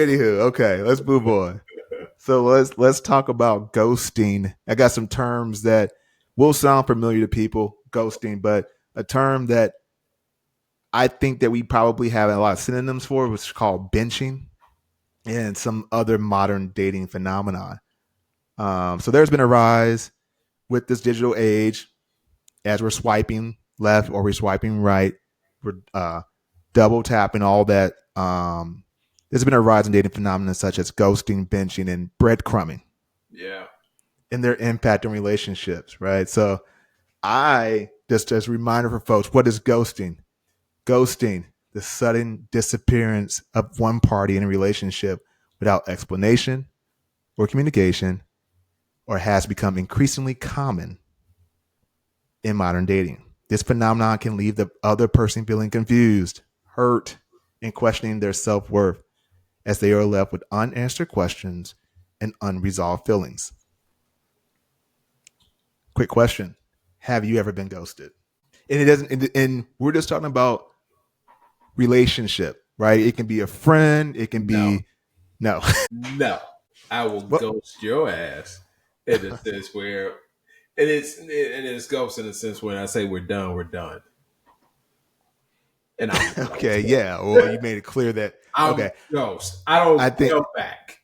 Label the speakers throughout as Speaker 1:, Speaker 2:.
Speaker 1: Anywho, okay, let's move on. So let's talk about ghosting. I got some terms that will sound familiar to people, ghosting, but a term that I think that we probably have a lot of synonyms for, which is called benching, and some other modern dating phenomenon. So there's been a rise with this digital age as we're swiping left or we're swiping right, we're double tapping all that. There's been a rise in dating phenomena such as ghosting, benching, and breadcrumbing,
Speaker 2: Yeah.
Speaker 1: and their impact on relationships. Right. So I just as a reminder for folks, what is ghosting? Ghosting, the sudden disappearance of one party in a relationship without explanation or communication, or has become increasingly common in modern dating. This phenomenon can leave the other person feeling confused, hurt, and questioning their self worth as they are left with unanswered questions and unresolved feelings. Quick question: have you ever been ghosted? And it doesn't. And we're just talking about relationship, right? It can be a friend. It can
Speaker 2: No.
Speaker 1: be no.
Speaker 2: No. I will
Speaker 1: What?
Speaker 2: ghost your ass in the sense where it is ghost in the sense when I say we're done, we're done. And I'm
Speaker 1: Okay,
Speaker 2: ghost.
Speaker 1: yeah. Well, you made it clear that.
Speaker 2: I'm
Speaker 1: Okay,
Speaker 2: ghost. I don't
Speaker 1: I think
Speaker 2: come back.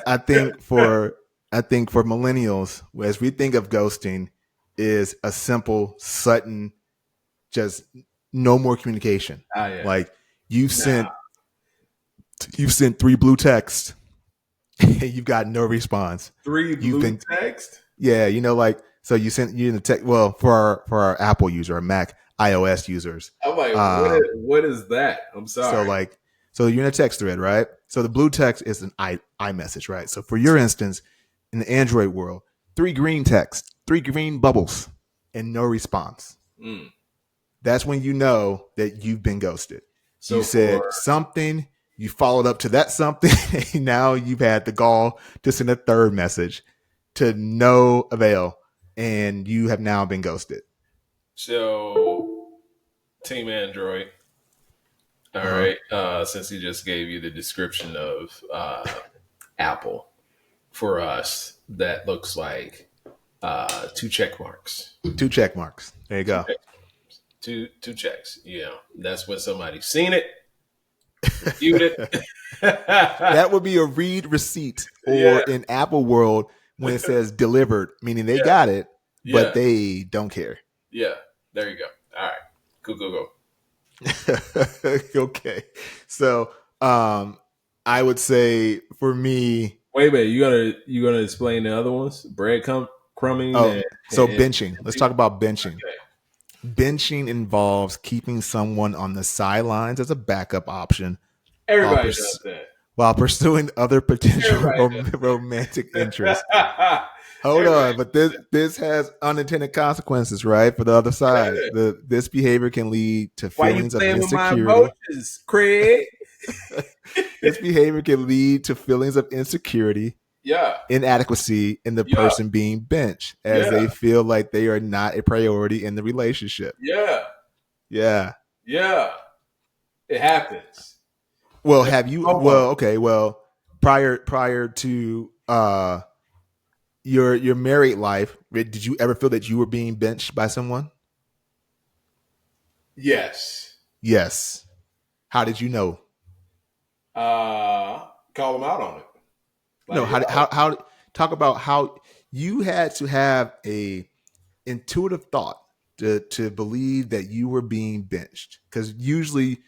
Speaker 1: I think for millennials, as we think of ghosting, is a simple, sudden, just no more communication.
Speaker 2: Oh yeah.
Speaker 1: Like you've
Speaker 2: Nah.
Speaker 1: sent you've sent 3 blue texts and you've got no response.
Speaker 2: Three
Speaker 1: You've
Speaker 2: blue
Speaker 1: been
Speaker 2: text?
Speaker 1: yeah, like so you in the text. Well, for our Apple user, our Mac iOS users,
Speaker 2: I'm like,
Speaker 1: um,
Speaker 2: what is that? I'm
Speaker 1: so
Speaker 2: sorry.
Speaker 1: like so you're in a text thread, right? So the blue text is an iMessage, right? So for your instance, in the Android world, 3 green text, 3 green bubbles, and no response.
Speaker 2: Mm.
Speaker 1: That's when you know that you've been ghosted. You
Speaker 2: So
Speaker 1: said
Speaker 2: for
Speaker 1: something, you followed up to that something, and now you've had the gall to send a third message to no avail, and you have now been ghosted.
Speaker 2: so Team Android. All
Speaker 1: Uh-huh.
Speaker 2: right. Since he just gave you the description of Apple, for us, that looks like 2 check marks.
Speaker 1: 2 check marks. There you
Speaker 2: Two
Speaker 1: go.
Speaker 2: check, two checks. Yeah, that's when somebody's seen it, reviewed it.
Speaker 1: That would be a read receipt, or
Speaker 2: Yeah,
Speaker 1: in Apple world, when it says delivered, meaning they
Speaker 2: yeah,
Speaker 1: got it, but
Speaker 2: yeah,
Speaker 1: they don't care.
Speaker 2: yeah. There you go. All right, go.
Speaker 1: Okay. So I would say for me,
Speaker 2: Wait a minute. You gonna explain the other ones? Crumbing
Speaker 1: oh,
Speaker 2: and,
Speaker 1: so
Speaker 2: and
Speaker 1: benching. Let's talk about benching.
Speaker 2: okay.
Speaker 1: Benching involves keeping someone on the sidelines as a backup option while,
Speaker 2: Everybody does that.
Speaker 1: while pursuing other potential
Speaker 2: Everybody
Speaker 1: romantic interests.
Speaker 2: does.
Speaker 1: Hold
Speaker 2: Everybody
Speaker 1: on, but this has unintended consequences, right? For the other side,
Speaker 2: does.
Speaker 1: this behavior can lead to
Speaker 2: Why you
Speaker 1: feelings of
Speaker 2: playing with my
Speaker 1: insecurity.
Speaker 2: emotions, Craig?
Speaker 1: This behavior can lead to feelings of insecurity,
Speaker 2: Yeah,
Speaker 1: inadequacy in the
Speaker 2: yeah,
Speaker 1: person being benched, as
Speaker 2: yeah,
Speaker 1: they feel like they are not a priority in the relationship.
Speaker 2: yeah,
Speaker 1: Yeah.
Speaker 2: yeah. It happens.
Speaker 1: Well,
Speaker 2: There's
Speaker 1: have you?
Speaker 2: homework.
Speaker 1: Well, okay. Well, prior to your married life, did you ever feel that you were being benched by someone?
Speaker 2: Yes.
Speaker 1: Yes. How did you know?
Speaker 2: Call them out on it.
Speaker 1: No.
Speaker 2: Like, yo,
Speaker 1: How talk about how you had to have a intuitive thought to believe that you were being benched, because usually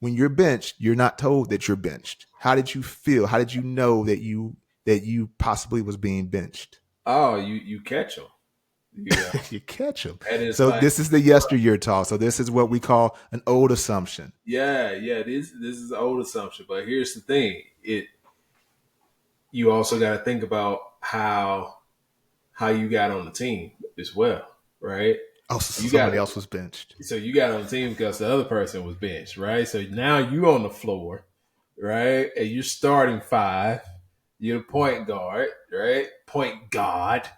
Speaker 1: when you're benched, you're not told that you're benched. How did you feel? How did you know that you possibly was being benched?
Speaker 2: oh, you catch them. Yeah,
Speaker 1: You catch them.
Speaker 2: and it's
Speaker 1: So
Speaker 2: like,
Speaker 1: this is the yesteryear talk. So this is what we call an old assumption.
Speaker 2: yeah. This is an old assumption, but here's the thing: you also got to think about how you got on the team as well, right?
Speaker 1: Oh, so
Speaker 2: You got
Speaker 1: somebody else was benched.
Speaker 2: So you got on the team because the other person was benched, right? So now you on the floor, right? And you're starting five. You're the point guard, right? Point guard.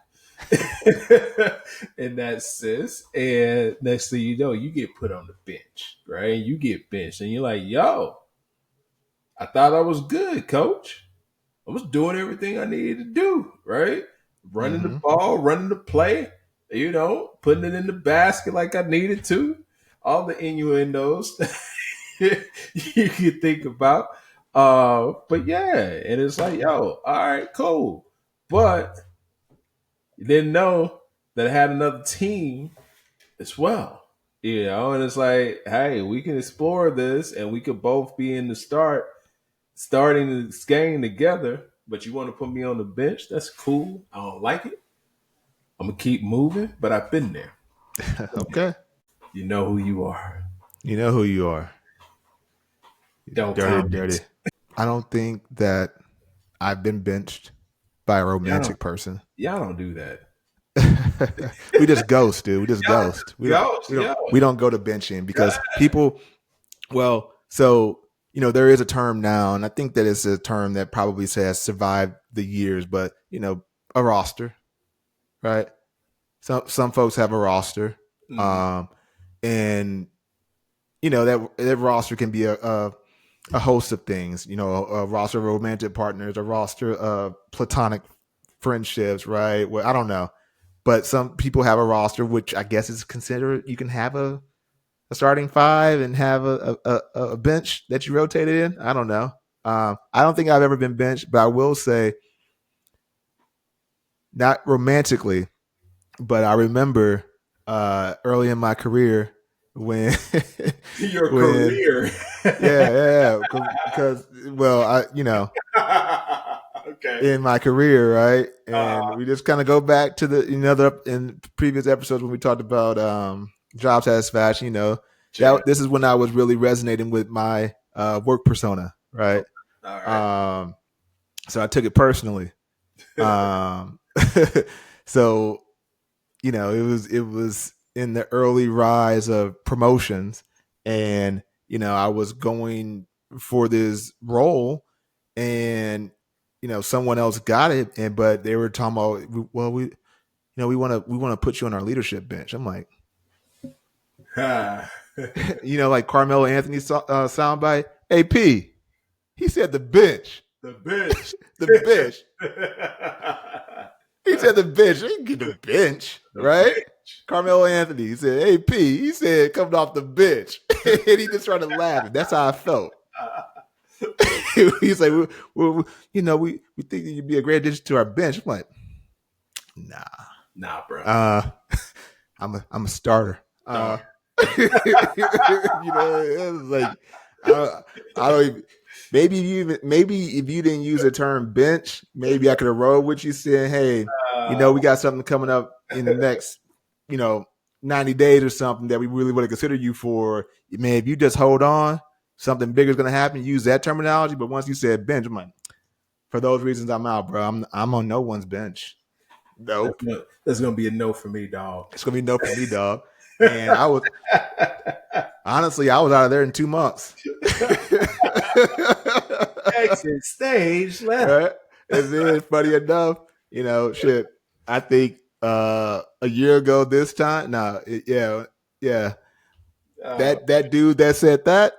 Speaker 2: In that sense. And next thing you know, you get put on the bench, right? You get benched and you're like, yo, I thought I was good, coach. I was doing everything I needed to do, right? Running the
Speaker 1: Mm-hmm.
Speaker 2: ball, running the play, putting it in the basket like I needed to. All the innuendos you could think about. But yeah, and it's like, yo, all right, cool. But you didn't know that I had another team as well. And it's like, hey, we can explore this and we could both be in the starting this game together, but you want to put me on the bench? That's cool. I don't like it. I'm gonna keep moving, but I've been there.
Speaker 1: Okay.
Speaker 2: You know who you are.
Speaker 1: You know who you are.
Speaker 2: Don't
Speaker 1: Dirty,
Speaker 2: comment.
Speaker 1: dirty. I don't think that I've been benched by a
Speaker 2: Y'all don't,
Speaker 1: romantic person.
Speaker 2: y'all don't do that.
Speaker 1: We just ghost, dude. We just
Speaker 2: Y'all
Speaker 1: ghost. We don't
Speaker 2: ghost,
Speaker 1: we don't
Speaker 2: yo.
Speaker 1: we don't go to benching because people well, so there is a term now, and I think that it's a term that probably has survived the years, but a roster, right? Some folks have a roster.
Speaker 2: Mm,
Speaker 1: Um and that roster can be a host of things, a roster of romantic partners, a roster of platonic friendships, right? Well, I don't know. But some people have a roster, which I guess is considered you can have a starting five and have a bench that you rotated in. I don't know. I don't think I've ever been benched, but I will say, not romantically, but I remember early in my career when
Speaker 2: your
Speaker 1: when
Speaker 2: career.
Speaker 1: yeah, because well,
Speaker 2: Okay.
Speaker 1: in my career, right? And
Speaker 2: Uh,
Speaker 1: we just kind of go back to the in previous episodes when we talked about job satisfaction.
Speaker 2: sure.
Speaker 1: That this is when I was really resonating with my work persona, right?
Speaker 2: Okay. All right.
Speaker 1: Um, so I took it personally. Um, so it was in the early rise of promotions, and I was going for this role, and someone else got it, and but they were talking about, well, we want to put you on our leadership bench. I'm like,
Speaker 2: Ah,
Speaker 1: like Carmelo Anthony soundbite. AP, he said the bench,
Speaker 2: the bitch.
Speaker 1: the bench. He said
Speaker 2: The
Speaker 1: the bench. He can get the bench, right?
Speaker 2: bitch.
Speaker 1: Carmelo Anthony. He said, AP. He said coming off the bench, and he just started laughing. That's how I felt. He's like, we think that you'd be a great addition to our bench. I'm like, nah,
Speaker 2: Nah, bro.
Speaker 1: uh, I'm a starter.
Speaker 2: Sorry.
Speaker 1: It was like I don't even. Maybe if you didn't use the term bench, maybe I could have rolled with you saying, hey,
Speaker 2: Uh,
Speaker 1: we got something coming up in the next, you know, 90 days or something that we really want to consider you for. Man, if you just hold on, something bigger is going to happen. Use that terminology. But once you said bench, I'm like, for those reasons, I'm out, bro. I'm on no one's bench. Nope.
Speaker 2: that's gonna be a no for me, dog.
Speaker 1: It's gonna be no for me, dog. And I was out of there in 2 months.
Speaker 2: Exit stage left.
Speaker 1: Right? And then, funny enough, shit. I think a year ago this time, yeah,
Speaker 2: Uh,
Speaker 1: that dude that said that,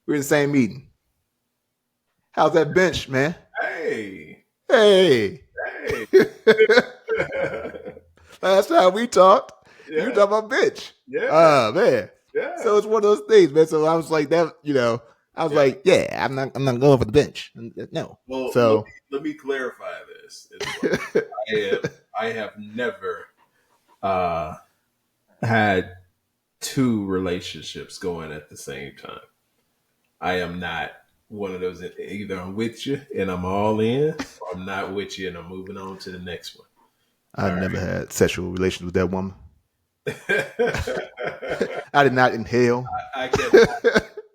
Speaker 1: we're in the same meeting. How's that bench, man?
Speaker 2: hey,
Speaker 1: Hey.
Speaker 2: hey.
Speaker 1: Last time we talked, you were
Speaker 2: Yeah,
Speaker 1: talking about bench.
Speaker 2: yeah,
Speaker 1: Oh man.
Speaker 2: yeah,
Speaker 1: So it's one of those things, man. So I was like that, I was
Speaker 2: yeah.
Speaker 1: like, yeah, I'm not going for the bench. No.
Speaker 2: Well,
Speaker 1: So
Speaker 2: let me clarify this as well. I have I have never uh, had two relationships going at the same time. I am not one of those that either I'm with you and I'm all in, or I'm not with you and I'm moving on to the next one.
Speaker 1: I
Speaker 2: All
Speaker 1: never had sexual relations with that woman.
Speaker 2: right.
Speaker 1: I did not inhale.
Speaker 2: I can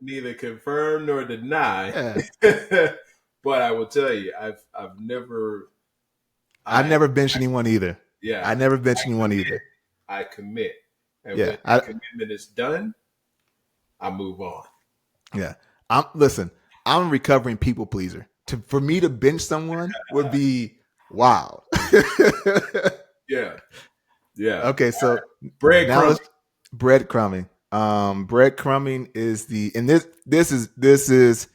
Speaker 2: neither confirm nor deny,
Speaker 1: Yeah.
Speaker 2: but I will tell you, I've never
Speaker 1: I
Speaker 2: I
Speaker 1: never benched anyone either. I
Speaker 2: yeah,
Speaker 1: never benched anyone either.
Speaker 2: I commit. And
Speaker 1: Yeah.
Speaker 2: when that commitment is done, I move on.
Speaker 1: Yeah. Listen, I'm a recovering people pleaser. For me to bench someone would be wild.
Speaker 2: Yeah. Yeah.
Speaker 1: Okay, so now
Speaker 2: Breadcrumbing.
Speaker 1: let's breadcrumbing. Breadcrumbing is and this is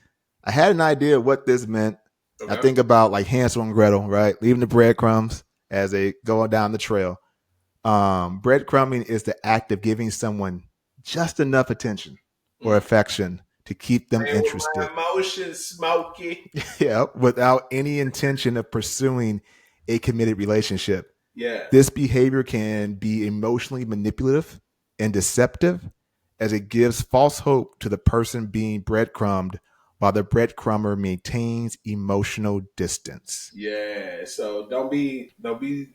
Speaker 1: I had an idea of what this meant. I
Speaker 2: Okay.
Speaker 1: think about like Hansel and Gretel, right? Leaving the breadcrumbs as they go down the trail. Breadcrumbing is the act of giving someone just enough attention or
Speaker 2: Mm.
Speaker 1: affection to keep them
Speaker 2: Playing with
Speaker 1: interested.
Speaker 2: my emotions, Smokey.
Speaker 1: Yeah, without any intention of pursuing a committed relationship.
Speaker 2: Yeah.
Speaker 1: This behavior can be emotionally manipulative and deceptive as it gives false hope to the person being breadcrumbed while the breadcrumber maintains emotional distance.
Speaker 2: Yeah. So don't be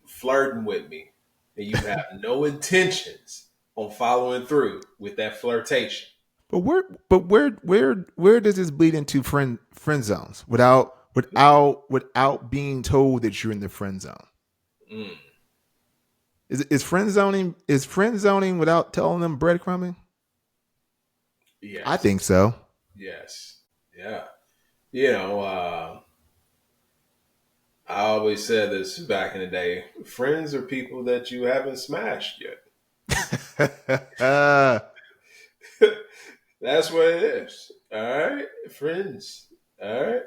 Speaker 2: flirting with me, and you have no intentions on following through with that flirtation.
Speaker 1: But where does this bleed into friend zones without being told that you're in the friend zone?
Speaker 2: Mm.
Speaker 1: Is friend zoning without telling them breadcrumbing? I
Speaker 2: Yes.
Speaker 1: think so.
Speaker 2: Yes. Yeah. You know, I always said this back in the day. Friends are people that you haven't smashed yet. That's what it is. All right, friends. All right.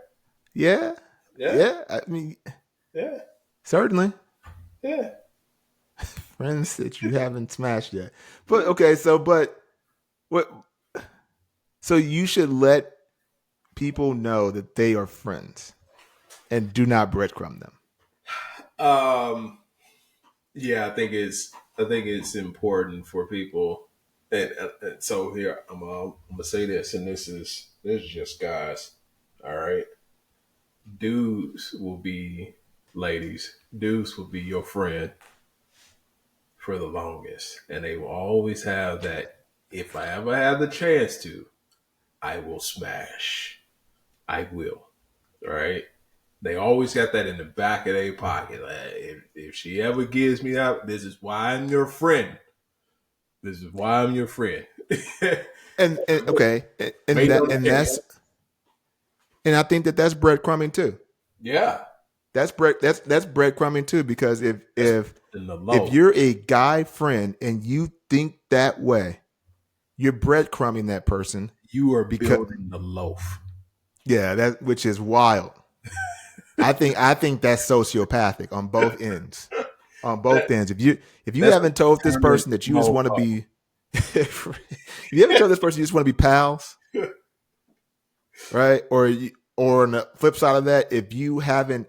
Speaker 1: yeah,
Speaker 2: Yeah.
Speaker 1: yeah. I mean,
Speaker 2: Yeah.
Speaker 1: certainly
Speaker 2: Yeah.
Speaker 1: friends that you haven't smashed yet. But okay, what? So you should let people know that they are friends and do not breadcrumb them.
Speaker 2: Um. Yeah. I think it's important for people. And so here I'm gonna say this, and this is just guys. All right. Dudes will be ladies. Dudes will be your friend for the longest, and they will always have that. If I ever have the chance to, I will smash. I will. Right? They always got that in the back of their pocket. Like, if she ever gives me out, this is why I'm your friend. This is why I'm your friend.
Speaker 1: And okay, and
Speaker 2: Made no
Speaker 1: that and
Speaker 2: difference.
Speaker 1: that's and I think that that's breadcrumbing too.
Speaker 2: Yeah,
Speaker 1: That's breadcrumbing too because if
Speaker 2: that's
Speaker 1: if
Speaker 2: in the
Speaker 1: if
Speaker 2: low.
Speaker 1: you're a guy friend and you think that way, you're breadcrumbing that person
Speaker 2: You are
Speaker 1: because
Speaker 2: building the loaf.
Speaker 1: yeah, that which is wild. I think that's sociopathic on both ends. On
Speaker 2: That,
Speaker 1: both ends. If you
Speaker 2: that's
Speaker 1: haven't told this
Speaker 2: a determined
Speaker 1: person that you just want to
Speaker 2: mofo.
Speaker 1: be if you haven't told this person you just want to be pals, right? Or on the flip side of that, if you haven't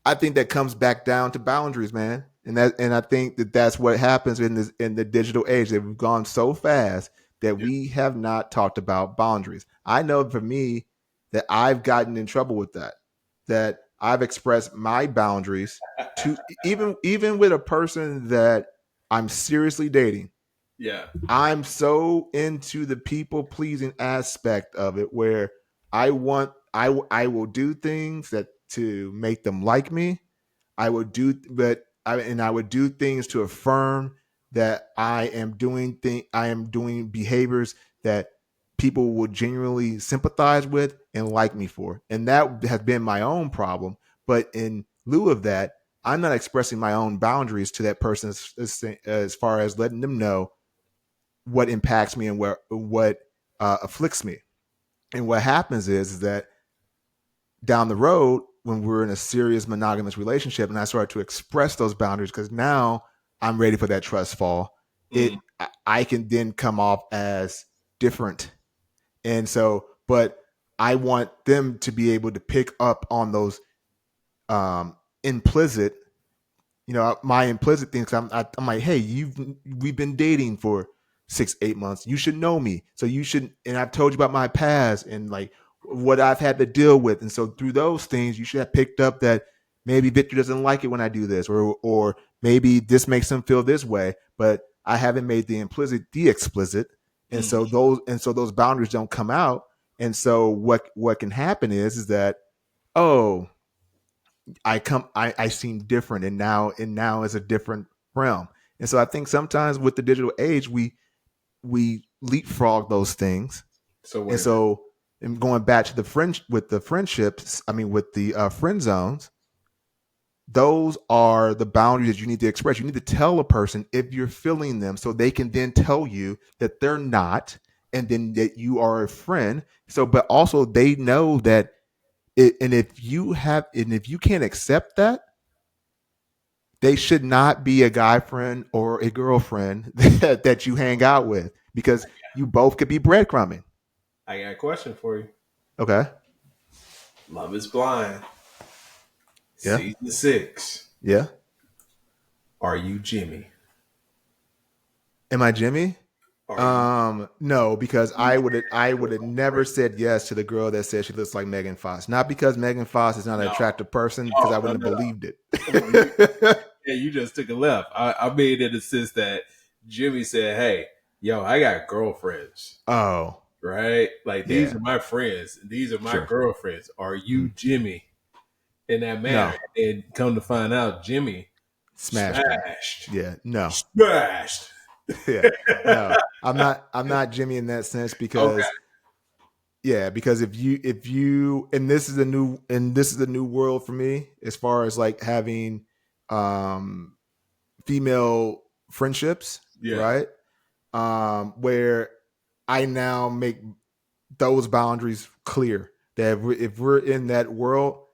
Speaker 1: I think that comes back down to boundaries, man. And I think that that's what happens in the digital age. That we've gone so fast that
Speaker 2: Yeah.
Speaker 1: we have not talked about boundaries. I know for me that I've gotten in trouble with that. That I've expressed my boundaries to even with a person that I'm seriously dating.
Speaker 2: Yeah.
Speaker 1: I'm so into the people pleasing aspect of it where I will do things that to make them like me. I would do things to affirm that I am doing behaviors that people will genuinely sympathize with and like me for. And that has been my own problem. But in lieu of that, I'm not expressing my own boundaries to that person as far as letting them know what impacts me and what afflicts me. And what happens is that down the road, when we're in a serious monogamous relationship, and I start to express those boundaries because now I'm ready for that trust fall,
Speaker 2: Mm.
Speaker 1: I can then come off as different. And so, but I want them to be able to pick up on those implicit my implicit things. I'm like, hey, we've been dating for 6 8 months. You should know me, so you should. And I've told you about my past and like what I've had to deal with. And so through those things, you should have picked up that maybe Victor doesn't like it when I do this, or maybe this makes him feel this way. But I haven't made the implicit the explicit, and
Speaker 2: Mm.
Speaker 1: so those boundaries don't come out. And so what can happen is that oh I seem different and now is a different realm. And so I think sometimes with the digital age we leapfrog those things.
Speaker 2: So
Speaker 1: And
Speaker 2: wait a minute.
Speaker 1: so going back to the friendships, I mean with the friend zones, those are the boundaries that you need to express. You need to tell a person if you're feeling them so they can then tell you that they're not, and then that you are a friend. So, but also they know that and if you can't accept that, they should not be a guy friend or a girlfriend that you hang out with, because you both could be breadcrumbing.
Speaker 2: I got a question for you.
Speaker 1: Okay.
Speaker 2: Love is Blind,
Speaker 1: Yeah.
Speaker 2: season 6.
Speaker 1: Yeah.
Speaker 2: Are you Jimmy?
Speaker 1: Am I Jimmy?
Speaker 2: Are you?
Speaker 1: No, because I would have never said yes to the girl that said she looks like Megan Fox. Not because Megan Fox is not an
Speaker 2: No,
Speaker 1: attractive person, because
Speaker 2: no,
Speaker 1: I
Speaker 2: no,
Speaker 1: wouldn't have
Speaker 2: no,
Speaker 1: believed it.
Speaker 2: no. Yeah, you just took a left. I made it in the sense that Jimmy said, "Hey, yo, I got girlfriends,
Speaker 1: Oh,
Speaker 2: right? Like these
Speaker 1: yeah,
Speaker 2: are my friends. These are my
Speaker 1: sure.
Speaker 2: girlfriends. Are you
Speaker 1: Mhm.
Speaker 2: Jimmy?" In that manner,
Speaker 1: No,
Speaker 2: and come to find out, Jimmy
Speaker 1: smashed her.
Speaker 2: smashed,
Speaker 1: Yeah, no,
Speaker 2: smashed.
Speaker 1: yeah, no. I'm not Jimmy in that sense,
Speaker 2: Okay,
Speaker 1: because yeah, because if you and this is a new world for me, as far as like having um female friendships,
Speaker 2: yeah,
Speaker 1: right? Where I now make those boundaries clear, that if we're in that world,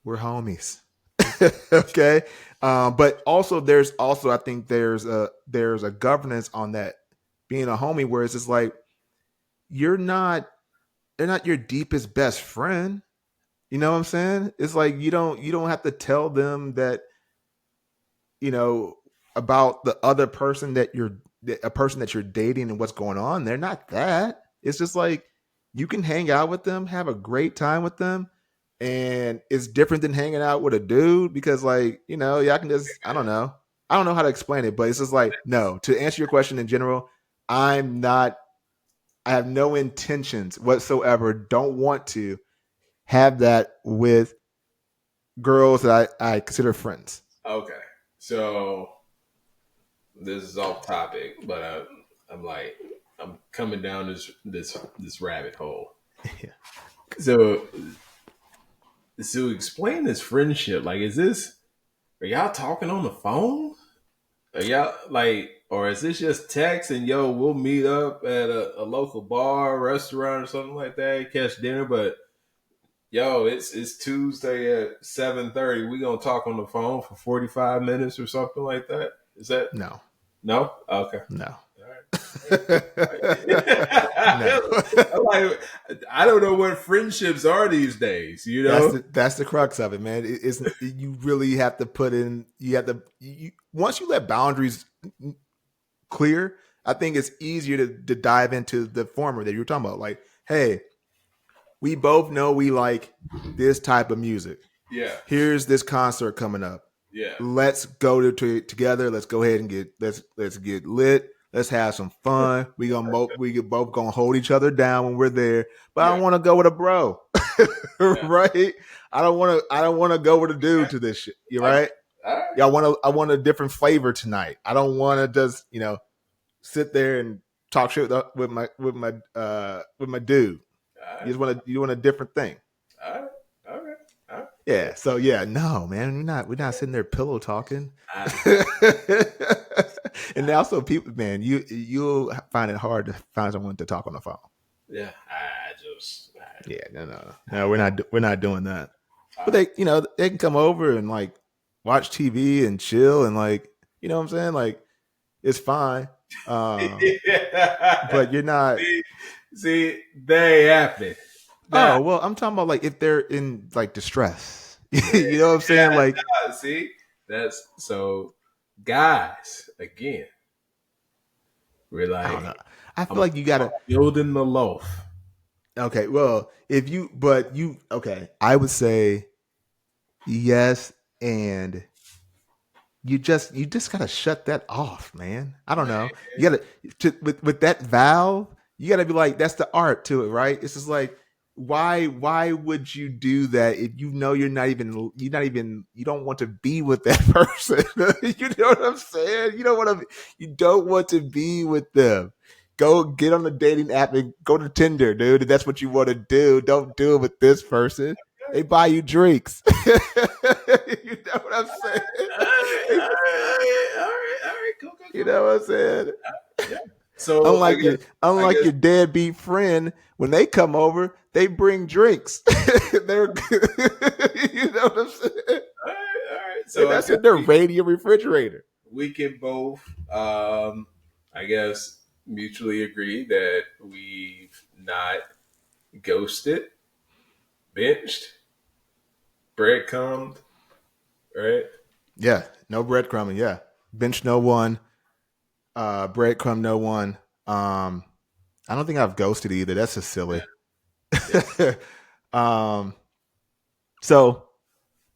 Speaker 1: we're homies. Okay. But also there's also I think there's a governance on that, being a homie, where it's just like you're not they're not your deepest best friend. You know what I'm saying? It's like you don't have to tell them that, you know, about the other person that you're a person that you're dating and what's going on. They're not that. It's just like you can hang out with them, have a great time with them, and it's different than hanging out with a dude, because like, y'all can just I don't know how to explain it, but it's just like, no, to answer your question in general, I'm not I have no intentions whatsoever, don't want to have that with girls that I consider friends.
Speaker 2: okay. So this is off topic, but I'm like I'm coming down this rabbit hole.
Speaker 1: Yeah.
Speaker 2: So explain this friendship. Like, are y'all talking on the phone? Are y'all like, or is this just text and yo, we'll meet up at a local bar, restaurant, or something like that, catch dinner? But yo, it's Tuesday at 7:30. We gonna talk on the phone for 45 minutes or something like that. Is that
Speaker 1: No.
Speaker 2: no? Okay.
Speaker 1: No.
Speaker 2: All right. All
Speaker 1: No.
Speaker 2: right. I'm like, I don't know what friendships are these days. You
Speaker 1: that's
Speaker 2: know?
Speaker 1: the that's the crux of it, man. You really have to put in. You have to once you let boundaries clear. I think it's easier to dive into the former that you were talking about. Like, hey, we both know we like this type of music.
Speaker 2: Yeah.
Speaker 1: Here's this concert coming up.
Speaker 2: Yeah.
Speaker 1: Let's go to it together. Let's go ahead and let's get lit. Let's have some fun. We both gonna hold each other down when we're there. But I
Speaker 2: Yeah.
Speaker 1: don't want to go with a bro,
Speaker 2: Yeah.
Speaker 1: right? I don't want to go with a dude to this shit. You
Speaker 2: Okay.
Speaker 1: right?
Speaker 2: All right.
Speaker 1: Yeah, I want a different flavor tonight. I don't want to just sit there and talk shit with my dude.
Speaker 2: All right.
Speaker 1: You want a different thing.
Speaker 2: All right. All right. All right.
Speaker 1: Yeah. So yeah, no, man, we're not sitting there pillow talking.
Speaker 2: I,
Speaker 1: And also, people, man, you'll find it hard to find someone to talk on the phone.
Speaker 2: yeah. I just.
Speaker 1: Yeah, no, we're not doing that. But
Speaker 2: I,
Speaker 1: they can come over and like watch TV and chill and like, what I'm saying, like it's fine. But you're not.
Speaker 2: see, see, they happen. Nah,
Speaker 1: Oh well, I'm talking about like if they're in like distress. You know what I'm saying? Like,
Speaker 2: see, that's so. Guys, again, we're
Speaker 1: I don't
Speaker 2: like,
Speaker 1: know. I feel
Speaker 2: I'm
Speaker 1: like you gotta.
Speaker 2: building the loaf.
Speaker 1: Okay, well, okay, I would say yes, and you just gotta shut that off, man. I don't know. You gotta with that valve. You gotta be like, that's the art to it, right? It's just like, why would you do that if you know you don't want to be with that person? You know what I'm saying? You don't want to be with them. Go get on the dating app and go to Tinder, dude. If that's what you want to do, don't do it with this person. They buy you drinks. You know what I'm saying?
Speaker 2: All right, all right, all right, all right. Go, go,
Speaker 1: You
Speaker 2: go.
Speaker 1: know what I'm saying?
Speaker 2: Yeah. So
Speaker 1: Unlike your
Speaker 2: I
Speaker 1: unlike
Speaker 2: guess
Speaker 1: your deadbeat friend, when they come over, they bring drinks. They're you know what I'm saying?
Speaker 2: all right, all right.
Speaker 1: And
Speaker 2: So I
Speaker 1: that's
Speaker 2: guess
Speaker 1: in their radiant refrigerator.
Speaker 2: we can both, I guess, mutually agree that we've not ghosted, benched, breadcrumbed, right?
Speaker 1: Yeah, no breadcrumbing. Yeah, bench no one, breadcrumb no one. I don't think I've ghosted either. That's just
Speaker 2: Yeah,
Speaker 1: silly.
Speaker 2: yeah,
Speaker 1: um, so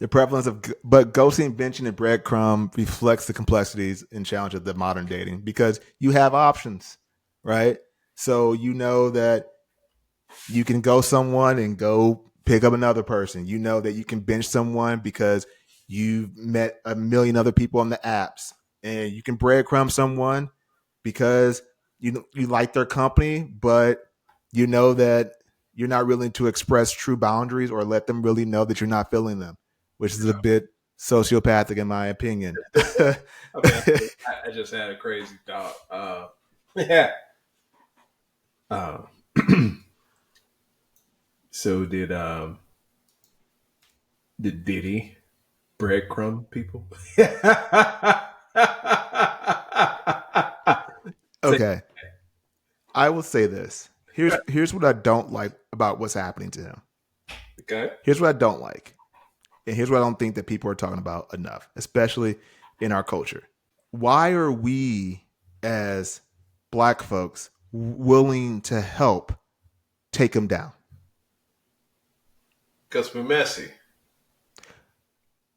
Speaker 1: the prevalence of, but ghosting, benching, and breadcrumb reflects the complexities and challenges of the modern dating because you have options, right? So you know that you can go someone and go pick up another person. You know that you can bench someone because you've met a million other people on the apps, and you can breadcrumb someone because you like their company, but you know that you're not willing to express true boundaries or let them really know that you're not feeling them, which is a bit sociopathic in my opinion.
Speaker 2: I mean, I just had a crazy thought. Yeah. Uh, so did Diddy breadcrumb people? Say,
Speaker 1: Okay, I will say this. Here's what I don't like about what's happening to him.
Speaker 2: okay.
Speaker 1: Here's what I don't like. And here's what I don't think that people are talking about enough, especially in our culture. Why are we as black folks willing to help take him down?
Speaker 2: Because we're messy.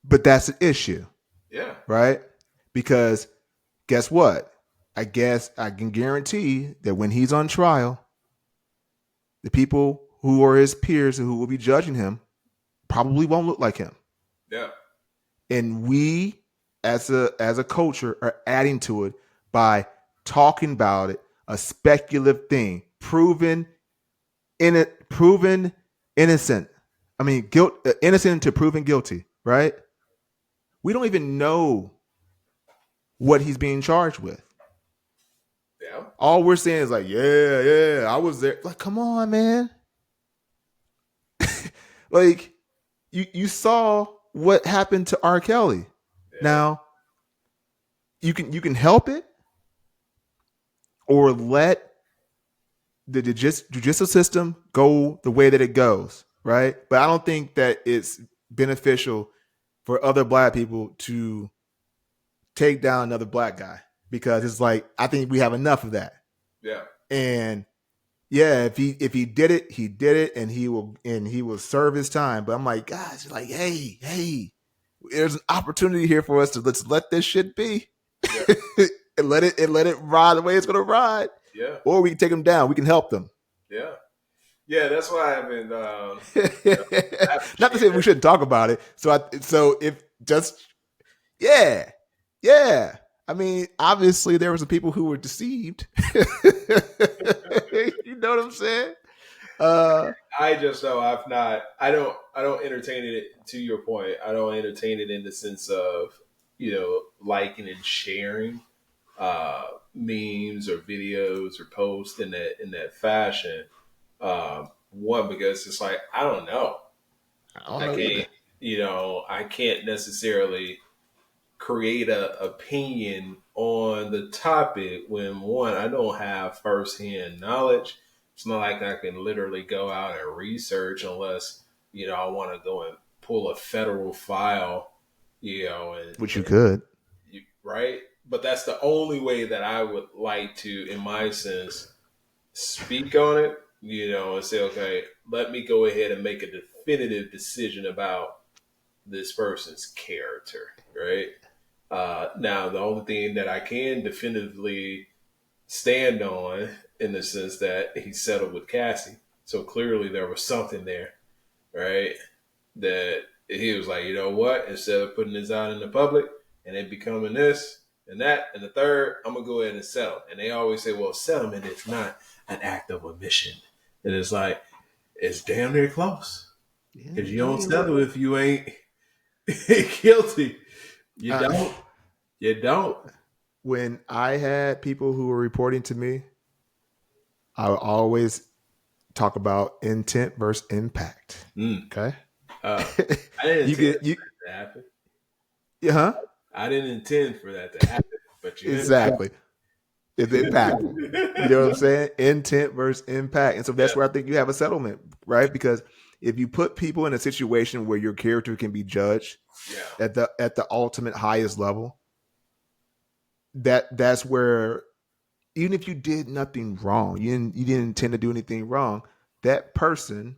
Speaker 1: But that's an issue,
Speaker 2: Yeah.
Speaker 1: right? Because guess what? I guess I can guarantee that when he's on trial, the people who are his peers and who will be judging him probably won't look like him.
Speaker 2: Yeah.
Speaker 1: And we as a culture are adding to it by talking about it, a speculative thing, proven innocent. I mean, innocent to proven guilty, right? We don't even know what he's being charged with.
Speaker 2: Yeah.
Speaker 1: All we're saying is like, yeah, yeah, I was there. Like, come on, man. Like, you saw what happened to R. Kelly.
Speaker 2: Yeah.
Speaker 1: Now, you can help it or let the judicial system go the way that it goes, right? But I don't think that it's beneficial for other black people to take down another black guy because it's like I think we have enough of that.
Speaker 2: Yeah.
Speaker 1: And yeah, if he did it, he did it, and he will serve his time. But I'm like, guys, like, hey, there's an opportunity here for us to let's let this shit be,
Speaker 2: Yeah.
Speaker 1: and let it ride the way it's gonna ride,
Speaker 2: Yeah.
Speaker 1: or we can take them down. We can help them.
Speaker 2: Yeah. Yeah. That's why I've been, I
Speaker 1: Not to
Speaker 2: appreciate
Speaker 1: say we
Speaker 2: that.
Speaker 1: shouldn't talk about it. So if just yeah, yeah. I mean, obviously there were some people who were deceived. You know what I'm saying? Uh,
Speaker 2: I just know I've not. I don't entertain it. To your point, I don't entertain it in the sense of liking and sharing memes or videos or posts in that fashion. One, because it's like I don't know.
Speaker 1: I don't
Speaker 2: I
Speaker 1: know
Speaker 2: can't.
Speaker 1: either.
Speaker 2: I can't necessarily create a opinion on the topic when one, I don't have firsthand knowledge. It's not like I can literally go out and research unless I want to go and pull a federal file,
Speaker 1: Which you
Speaker 2: and
Speaker 1: could.
Speaker 2: right. But that's the only way that I would like to, in my sense, speak on it. And say, okay, let me go ahead and make a definitive decision about this person's character, right? Now, the only thing that I can definitively stand on, in the sense that he settled with Cassie, so clearly there was something there, right? That he was like, you know what? Instead of putting this out in the public and it becoming this and that and the third, I'm gonna go ahead and settle. And they always say, well, settlement is not an act of omission. And it's damn near close
Speaker 1: Yeah,
Speaker 2: because you
Speaker 1: I
Speaker 2: don't
Speaker 1: mean, look,
Speaker 2: settle if you ain't. Guilty. You
Speaker 1: Uh,
Speaker 2: don't. You don't.
Speaker 1: when I had people who were reporting to me, I would always talk about intent versus impact.
Speaker 2: Mm.
Speaker 1: Okay.
Speaker 2: I didn't
Speaker 1: You
Speaker 2: intend
Speaker 1: get you
Speaker 2: for that to happen.
Speaker 1: huh?
Speaker 2: I didn't intend for that to happen, but you impact.
Speaker 1: Exactly. It's impactful. You know what I'm saying? Intent versus impact. And so
Speaker 2: Yeah.
Speaker 1: that's where I think you have a settlement, right? Because if you put people in a situation where your character can be judged
Speaker 2: Yeah.
Speaker 1: at the ultimate highest level, that's where even if you did nothing wrong, you didn't intend to do anything wrong, that person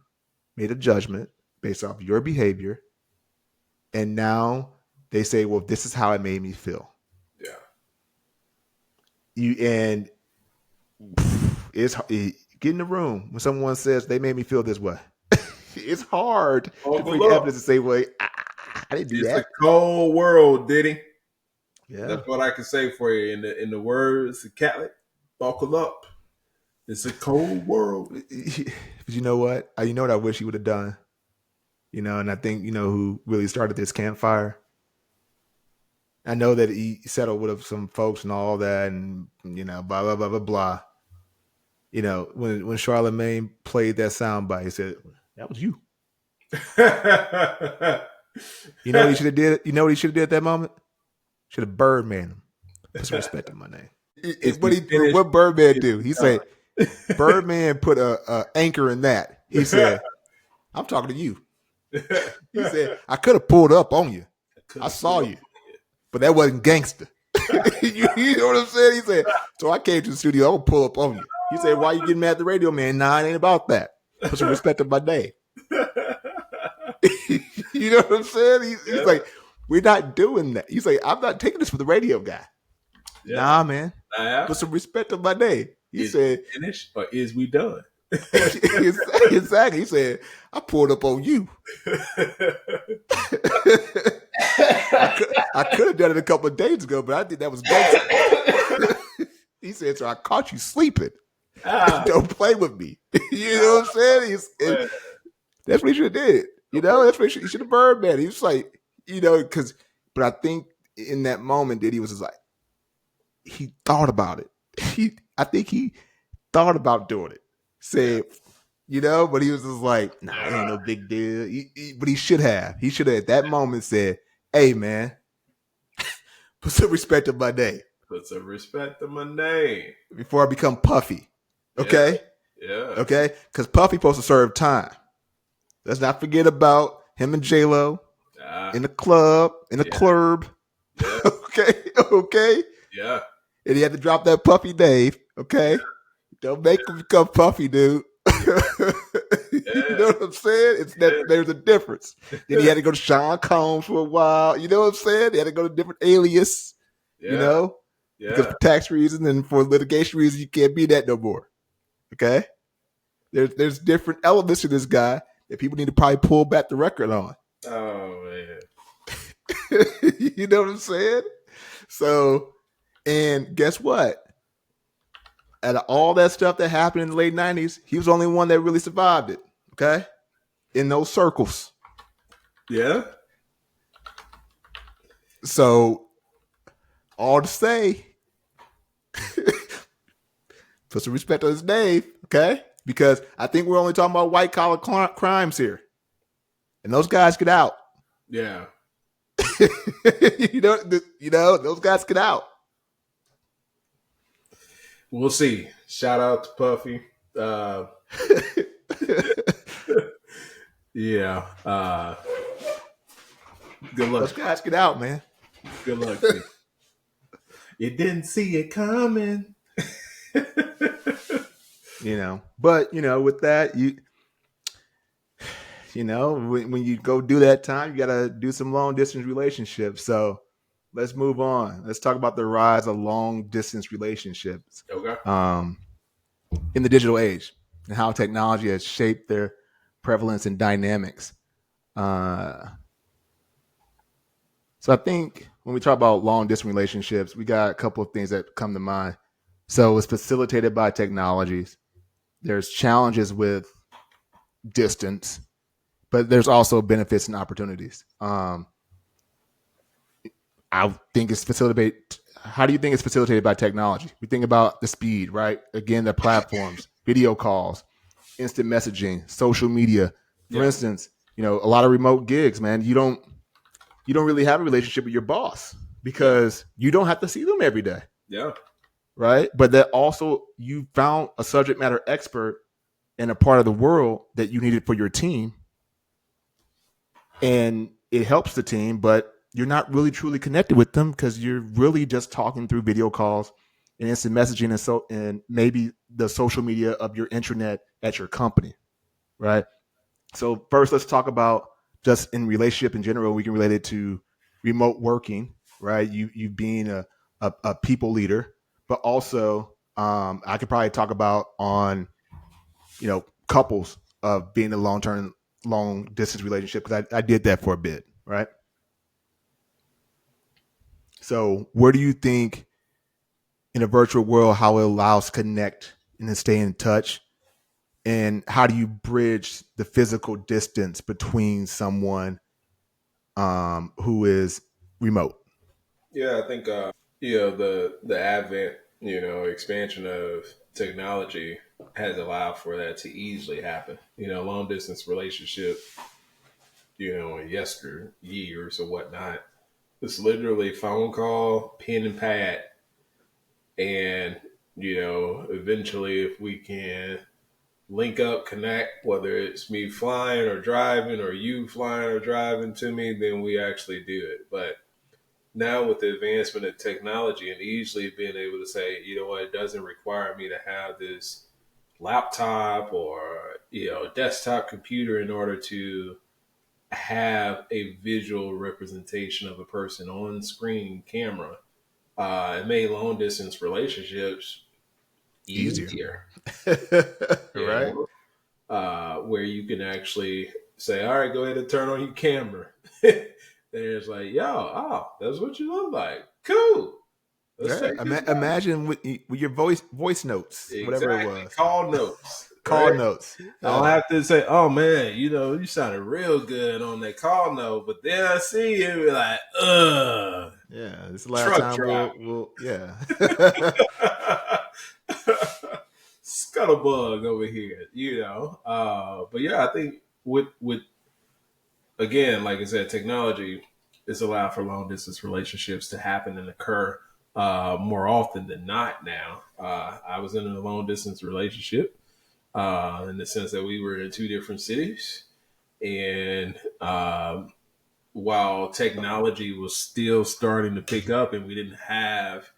Speaker 1: made a judgment based off your behavior, and now they say, well, this is how it made me feel.
Speaker 2: Yeah.
Speaker 1: You and get in the room when someone says they made me feel this way. It's hard to bring
Speaker 2: Buckle up.
Speaker 1: evidence to say, well, I didn't do
Speaker 2: It's a
Speaker 1: that.
Speaker 2: cold world, Diddy.
Speaker 1: Yeah.
Speaker 2: That's what I can say for you in the words of Catholic. Buckle up. It's a cold world.
Speaker 1: But you know what? You know what I wish he would have done? You know, and I think, you know, who really started this campfire? I know that he settled with some folks and all that, and, you know, blah, blah, blah, blah, blah. You know, when Charlemagne played that soundbite, he said, that was you. You know what he should have did? You know what he should have did at that moment? Should have Birdman him. Put some respect in my name.
Speaker 2: If you finish,
Speaker 1: What Birdman
Speaker 2: it's
Speaker 1: do? He
Speaker 2: done.
Speaker 1: said, Birdman put a anchor in that. He said, I'm talking to you. He said, I could have pulled up on you.
Speaker 2: Could
Speaker 1: I
Speaker 2: have
Speaker 1: saw
Speaker 2: pulled up.
Speaker 1: you, but that wasn't gangster. You know what I'm saying? He said, so I came to the studio, I'm gonna pull up on you. He said, why you getting mad at the radio, man? Nah, it ain't about that. Put some respect in my name. You know what I'm saying? He's
Speaker 2: Yeah.
Speaker 1: like, we're not doing that. He's like, I'm not taking this for the radio guy.
Speaker 2: Yeah.
Speaker 1: Nah, man.
Speaker 2: Now,
Speaker 1: Put some respect on my name. He
Speaker 2: is
Speaker 1: said,
Speaker 2: we finished or is we done?
Speaker 1: exactly. He said, I pulled up on you. I could have done it a couple of days ago, but I think that was gangster. He said, so I caught you sleeping. Don't play with me. You know what I'm saying? That's what he should have did. You know, that's what he should have Birdman. He was like, you know, but I think in that moment that he was just like, he thought about it. I think he thought about doing it. Said, you know, but he was just like, nah, it ain't no big deal. But he should have. He should have at that moment said, hey, man, put some respect on my name.
Speaker 2: Put some respect on my name.
Speaker 1: Before I become Puffy. Okay?
Speaker 2: Yeah.
Speaker 1: Okay? Because Puffy supposed to serve time. Let's not forget about him and J-Lo in the club, in the club.
Speaker 2: Yeah.
Speaker 1: Okay?
Speaker 2: Yeah.
Speaker 1: And he had to drop that Puffy Dave. Okay? Don't make him become Puffy, dude. You know what I'm saying? There's a difference. Then he had to go to Sean Combs for a while. You know what I'm saying? He had to go to different alias.
Speaker 2: Yeah.
Speaker 1: You know?
Speaker 2: Yeah.
Speaker 1: Because for tax reasons and for litigation reasons, you can't be that no more. Okay? There's different elements to this guy that people need to probably pull back the record on.
Speaker 2: Oh man.
Speaker 1: You know what I'm saying? So, and guess what? Out of all that stuff that happened in the late 90s, he was the only one that really survived it. Okay? In those circles.
Speaker 2: Yeah.
Speaker 1: So, all to say, put some respect on his name, okay? Because I think we're only talking about white collar crimes here. And those guys get out.
Speaker 2: Yeah.
Speaker 1: you know, those guys get out.
Speaker 2: We'll see. Shout out to Puffy. Yeah. Good luck.
Speaker 1: Those guys get out, man.
Speaker 2: Good luck to you. You didn't see it coming.
Speaker 1: You know, but you know, with that, you know, when you go do that time, you got to do some long distance relationships. So let's move on. Let's talk about the rise of long distance relationships.
Speaker 2: Okay.
Speaker 1: In the digital age and how technology has shaped their prevalence and dynamics. So I think when we talk about long distance relationships, we got a couple of things that come to mind. So it's facilitated by technologies. There's challenges with distance, but there's also benefits and opportunities. I think it's facilitated. How do you think it's facilitated by technology? We think about the speed, right? Again, the platforms, video calls, instant messaging, social media. For
Speaker 2: Yeah.
Speaker 1: instance, a lot of remote gigs, man. You don't really have a relationship with your boss
Speaker 2: Yeah.
Speaker 1: because you don't have to see them every day,
Speaker 2: Yeah.
Speaker 1: right? But that also you found a subject matter expert in a part of the world that you needed for your team, and it helps the team, but you're not really truly connected with them because you're really just talking through video calls and instant messaging and maybe the social media of your intranet at your company, right? So first, let's talk about just in relationship in general. We can relate it to remote working, right? You being a people leader, but also I could probably talk about on couples of being a long distance relationship because I did that for a bit, right? So where do you think in a virtual world how it allows to connect and to stay in touch, and how do you bridge the physical distance between someone who is remote?
Speaker 2: Yeah, I think the advent, expansion of technology has allowed for that to easily happen. Long distance relationship, in yester years or whatnot. It's literally phone call, pen and pad, and eventually if we can link up, connect, whether it's me flying or driving or you flying or driving to me, then we actually do it. But now with the advancement of technology and easily being able to say, you know what, it doesn't require me to have this laptop or desktop computer in order to have a visual representation of a person on screen camera. It made long distance relationships
Speaker 1: Easier.
Speaker 2: easier, you
Speaker 1: Right?
Speaker 2: know, where you can actually say, all right, go ahead and turn on your camera. And it's like, yo, oh, that's what you look like. Cool. Let's
Speaker 1: Yeah.
Speaker 2: take this back.
Speaker 1: Imagine with your voice notes, whatever it
Speaker 2: Exactly.
Speaker 1: was,
Speaker 2: Call notes,
Speaker 1: call
Speaker 2: right?
Speaker 1: notes.
Speaker 2: I don't
Speaker 1: Yeah.
Speaker 2: have to say, oh man, you sounded real good on that call note, but then I see you be like,
Speaker 1: Yeah. This is the last
Speaker 2: truck
Speaker 1: time
Speaker 2: driver.
Speaker 1: we'll yeah.
Speaker 2: Scuttlebug over here, But yeah, I think with again, like I said, technology is allowed for long distance relationships to happen and occur more often than not now. I was in a long distance relationship in the sense that we were in two different cities. And while technology was still starting to pick up and we didn't have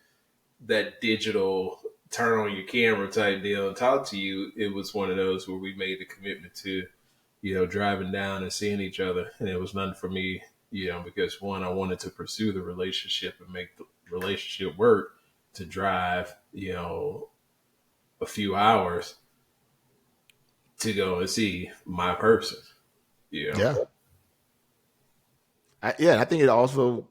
Speaker 2: that digital turn on your camera type deal and talk to you, it was one of those where we made the commitment to, driving down and seeing each other. And it was nothing for me, because one, I wanted to pursue the relationship and make the relationship work to drive, a few hours to go and see my person, you know.
Speaker 1: Yeah. I think it also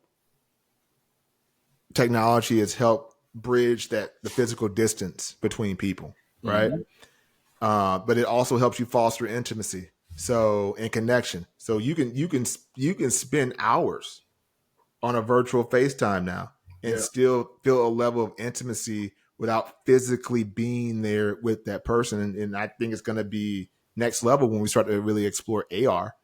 Speaker 1: technology has helped bridge the physical distance between people, right?
Speaker 2: Mm-hmm.
Speaker 1: But it also helps you foster intimacy, so and connection. So you can spend hours on a virtual FaceTime now and
Speaker 2: Yeah.
Speaker 1: still feel a level of intimacy without physically being there with that person. And I think it's going to be next level when we start to really explore AR,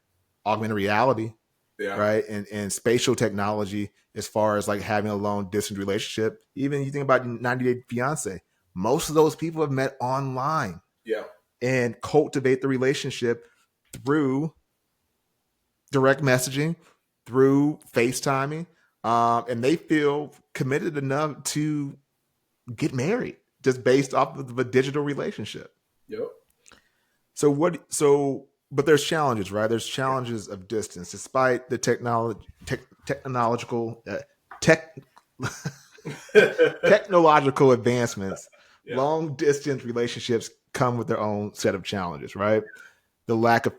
Speaker 1: augmented reality,
Speaker 2: Yeah.
Speaker 1: right? And spatial technology as far as like having a long distance relationship. Even you think about 90 Day Fiance, most of those people have met online
Speaker 2: Yeah.
Speaker 1: and cultivate the relationship through direct messaging, through FaceTiming, and they feel committed enough to get married just based off of a digital relationship.
Speaker 2: Yep.
Speaker 1: So what? So, but there's challenges, right? There's challenges of distance, despite the technological tech technological advancements.
Speaker 2: Yeah.
Speaker 1: Long distance relationships come with their own set of challenges, right? The lack of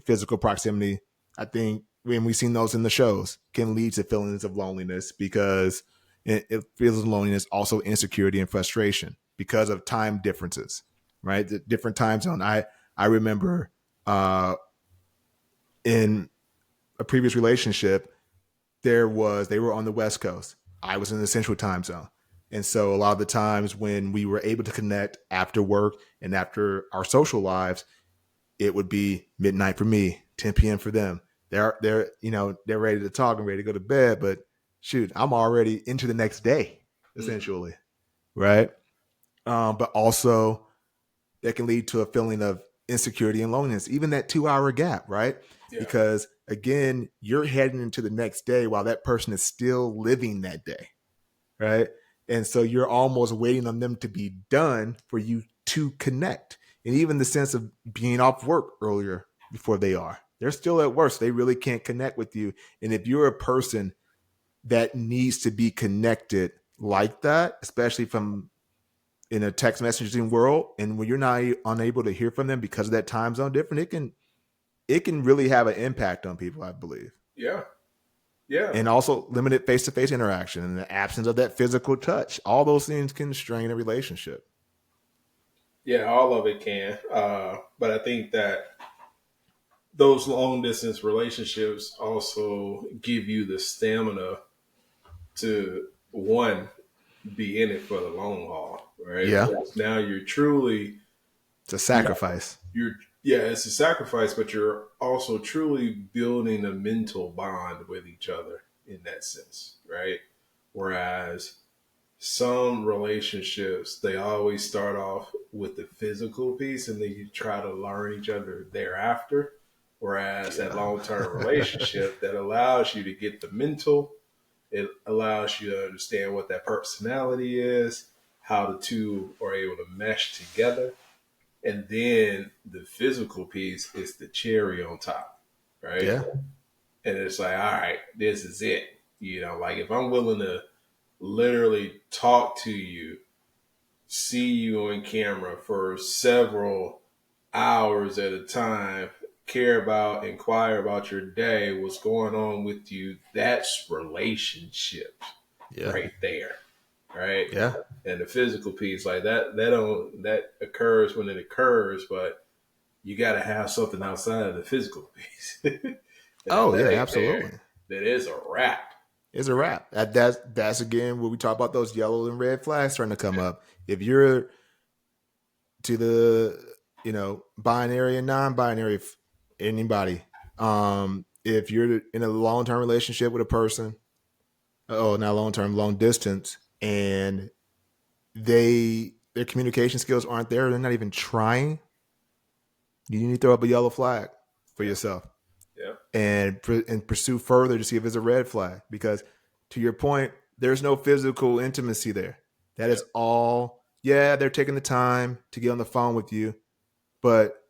Speaker 1: physical proximity, I think, when we've seen those in the shows, can lead to feelings of loneliness because it feels loneliness, also insecurity and frustration because of time differences, right? The different time zone. I remember in a previous relationship, they were on the West Coast. I was in the Central Time Zone. And so a lot of the times when we were able to connect after work and after our social lives, it would be midnight for me, 10 p.m. for them. They're ready to talk and ready to go to bed, but shoot, I'm already into the next day,
Speaker 2: Mm-hmm.
Speaker 1: essentially, right? But also that can lead to a feeling of insecurity and loneliness, even that 2 hour gap, right?
Speaker 2: Yeah.
Speaker 1: Because again, you're heading into the next day while that person is still living that day, right? And so you're almost waiting on them to be done for you to connect. And even the sense of being off work earlier before they are. They're still at work, so they really can't connect with you. And if you're a person that needs to be connected like that, especially from in a text messaging world, and when you're not unable to hear from them because of that time zone difference, it can really have an impact on people, I believe.
Speaker 2: Yeah. Yeah.
Speaker 1: And also limited face-to-face interaction and the absence of that physical touch. All those things can strain a relationship.
Speaker 2: Yeah. All of it can. But I think that those long distance relationships also give you the stamina to one be in it for the long haul, right?
Speaker 1: Yeah,
Speaker 2: Because now you're truly
Speaker 1: it's a
Speaker 2: you
Speaker 1: sacrifice.
Speaker 2: you're yeah, it's a sacrifice, but you're also truly building a mental bond with each other in that sense, right? Whereas some relationships, they always start off with the physical piece and then you try to learn each other thereafter. Whereas that
Speaker 1: Yeah.
Speaker 2: long term relationship that allows you to get the mental, it allows you to understand what that personality is, how the two are able to mesh together. And then the physical piece is the cherry on top, right?
Speaker 1: Yeah.
Speaker 2: And it's like, all right, this is it. Like if I'm willing to literally talk to you, see you on camera for several hours at a time, inquire about your day, what's going on with you, that's relationship
Speaker 1: Yeah.
Speaker 2: right there. Right.
Speaker 1: Yeah.
Speaker 2: And the physical piece, like that occurs when it occurs, but you got to have something outside of the physical piece. And if
Speaker 1: Oh, yeah,
Speaker 2: that ain't there,
Speaker 1: absolutely.
Speaker 2: then it's a wrap.
Speaker 1: It's a wrap. That's again where we talk about those yellow and red flags starting to come up. If you're to the binary and non-binary, anybody, if you're in a long-term relationship with a person, oh, not long-term, long distance, and their communication skills aren't there, they're not even trying, you need to throw up a yellow flag for
Speaker 2: Yeah.
Speaker 1: yourself
Speaker 2: Yeah.
Speaker 1: and pursue further to see if it's a red flag. Because to your point, there's no physical intimacy there. That
Speaker 2: Yeah.
Speaker 1: is all. Yeah, they're taking the time to get on the phone with you, but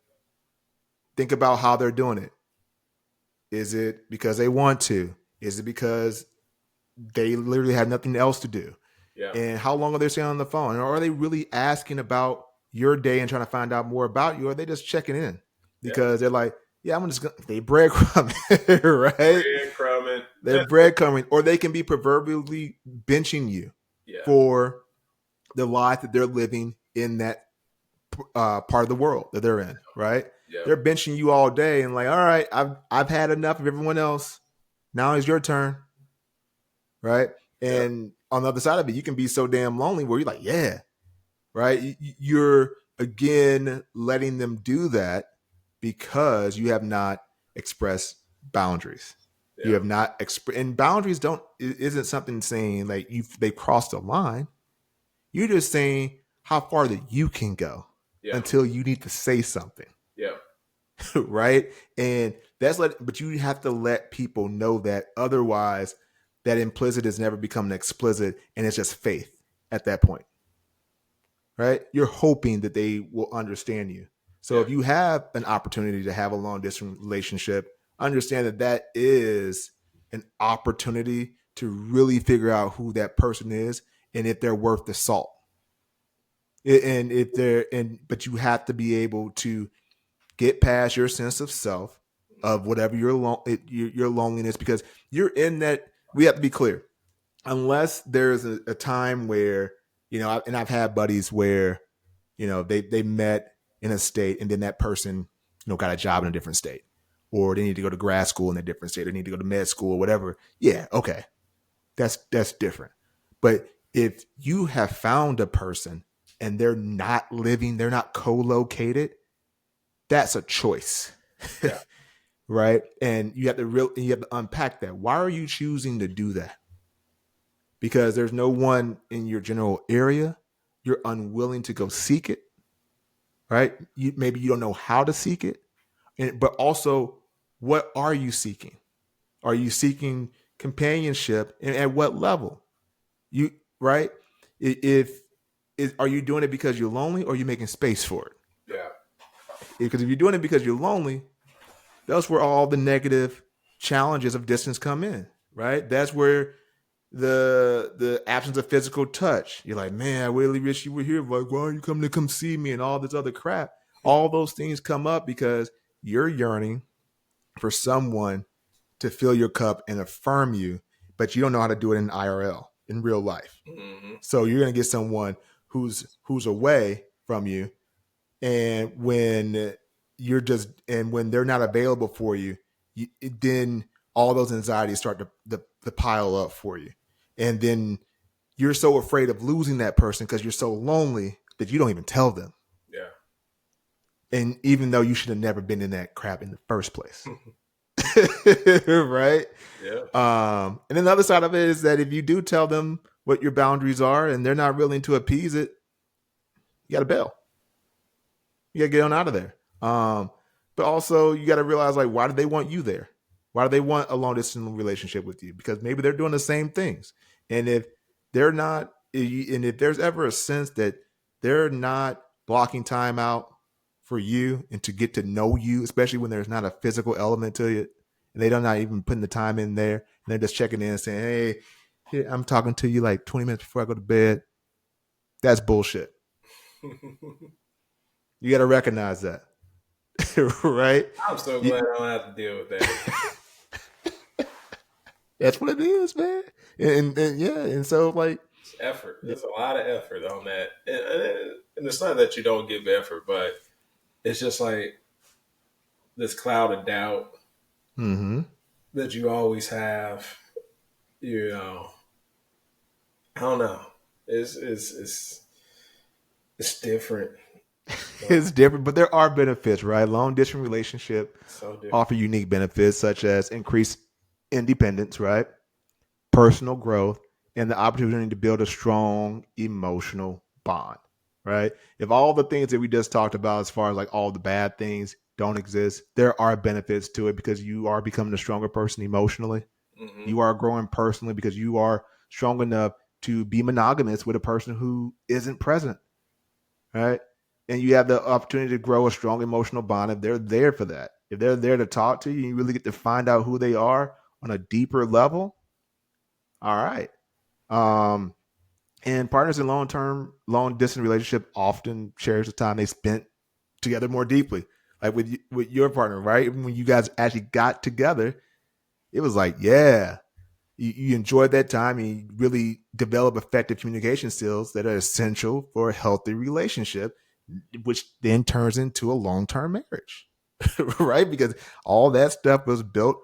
Speaker 1: think about how they're doing it. Is it because they want to? Is it because they literally have nothing else to do?
Speaker 2: Yeah.
Speaker 1: And how long are they staying on the phone? Or are they really asking about your day and trying to find out more about you? Or are they just checking in?
Speaker 2: Yeah.
Speaker 1: Because they're like, yeah, I'm just going to, they breadcrumbing, right?
Speaker 2: Breadcrumbing.
Speaker 1: They're breadcrumbing. Or they can be proverbially benching you
Speaker 2: Yeah.
Speaker 1: for the life that they're living in that part of the world that they're in, right?
Speaker 2: Yeah.
Speaker 1: They're benching you all day and like, all right, I've had enough of everyone else. Now it's your turn, right?
Speaker 2: Yeah.
Speaker 1: And on the other side of it, you can be so damn lonely where you're like, yeah, right? You're again letting them do that because you have not expressed boundaries. You
Speaker 2: Yeah.
Speaker 1: have not and boundaries don't isn't something saying like they crossed the line. You're just saying how far that you can go
Speaker 2: Yeah.
Speaker 1: until you need to say something,
Speaker 2: Yeah.
Speaker 1: right? And but you have to let people know that otherwise, that implicit has never become an explicit, and it's just faith at that point, right? You're hoping that they will understand you. So
Speaker 2: Yeah.
Speaker 1: if you have an opportunity to have a long distance relationship, understand that that is an opportunity to really figure out who that person is and if they're worth the salt. And if they're and but you have to be able to get past your sense of self of whatever your loneliness, because you're in that. We have to be clear, unless there's a time where and I've had buddies where they met in a state and then that person got a job in a different state, or they need to go to grad school in a different state, or they need to go to med school or whatever. Yeah, okay, that's different. But if you have found a person and they're not co-located, that's a choice.
Speaker 2: Yeah.
Speaker 1: Right? And you have to unpack that. Why are you choosing to do that? Because there's no one in your general area. You're unwilling to go seek it, right? Maybe you don't know how to seek it, but also, what are you seeking? Are you seeking companionship, and at what level? You right? If are you doing it because you're lonely, or are you making space for it?
Speaker 2: Yeah.
Speaker 1: Because if you're doing it because you're lonely, that's where all the negative challenges of distance come in, right? That's where the absence of physical touch. You're like, man, I really wish you were here. Like, why are you coming to come see me and all this other crap? All those things come up because you're yearning for someone to fill your cup and affirm you, but you don't know how to do it in IRL, in real life.
Speaker 2: Mm-hmm.
Speaker 1: So you're gonna get someone who's away from you, and when they're not available for you, then all those anxieties start to pile up for you, and then you're so afraid of losing that person because you're so lonely that you don't even tell them.
Speaker 2: Yeah.
Speaker 1: And even though you should have never been in that crap in the first place. Right?
Speaker 2: Yeah.
Speaker 1: And then the other side of it is that if you do tell them what your boundaries are and they're not willing to appease it, you got to bail. You got to get on out of there. But also, you got to realize, like, why do they want you there? Why do they want a long distance relationship with you? Because maybe they're doing the same things. And if they're not, and if there's ever a sense that they're not blocking time out for you and to get to know you, especially when there's not a physical element to it, and they're not even putting the time in there, and they're just checking in and saying, hey, I'm talking to you like 20 minutes before I go to bed. That's bullshit. You got to recognize that. Right?
Speaker 2: I'm so
Speaker 1: You,
Speaker 2: glad I don't have to deal with that.
Speaker 1: that's what it is, man. And yeah, and so like,
Speaker 2: It's effort. There's a lot of effort on that, and it's not that you don't give effort, but it's just like this cloud of doubt
Speaker 1: mm-hmm.
Speaker 2: that you always have. You know, I don't know. It's different.
Speaker 1: It's different, but there are benefits, right? Long distance relationship
Speaker 2: So different.
Speaker 1: offer unique benefits such as increased independence, right? Personal growth, and the opportunity to build a strong emotional bond, right? If all the things that we just talked about, as far as like all the bad things don't exist, there are benefits to it because you are becoming a stronger person emotionally.
Speaker 2: Mm-hmm.
Speaker 1: You are growing personally because you are strong enough to be monogamous with a person who isn't present, right? And you have the opportunity to grow a strong emotional bond if they're there for that. If they're there to talk to you, you really get to find out who they are on a deeper level. All right. Um, and partners in long distance relationship often cherish the time they spent together more deeply. Like with your partner, right? When you guys actually got together, it was like, yeah, you enjoyed that time and you really develop effective communication skills that are essential for a healthy relationship, which then turns into a long term marriage, right? Because all that stuff was built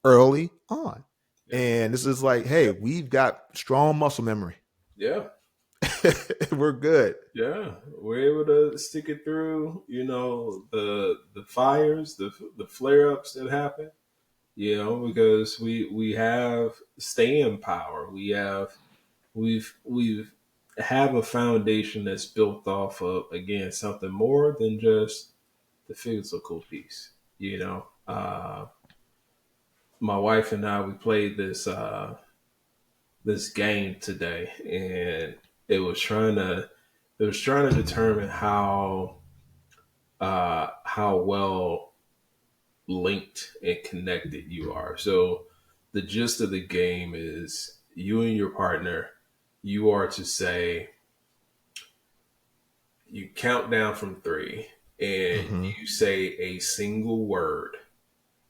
Speaker 1: early on.
Speaker 2: Yeah.
Speaker 1: And this is like, hey,
Speaker 2: Yeah.
Speaker 1: we've got strong muscle memory.
Speaker 2: Yeah.
Speaker 1: We're good.
Speaker 2: Yeah. We're able to stick it through. You know, the fires, the flare ups that happen. You know, because we have staying power. We've have a foundation that's built off of, again, something more than just the physical piece. You know, my wife and I, we played this game today, and it was trying to determine how well linked and connected you are. So the gist of the game is you and your partner, you are to say, you count down from three and
Speaker 1: Mm-hmm.
Speaker 2: you say a single word.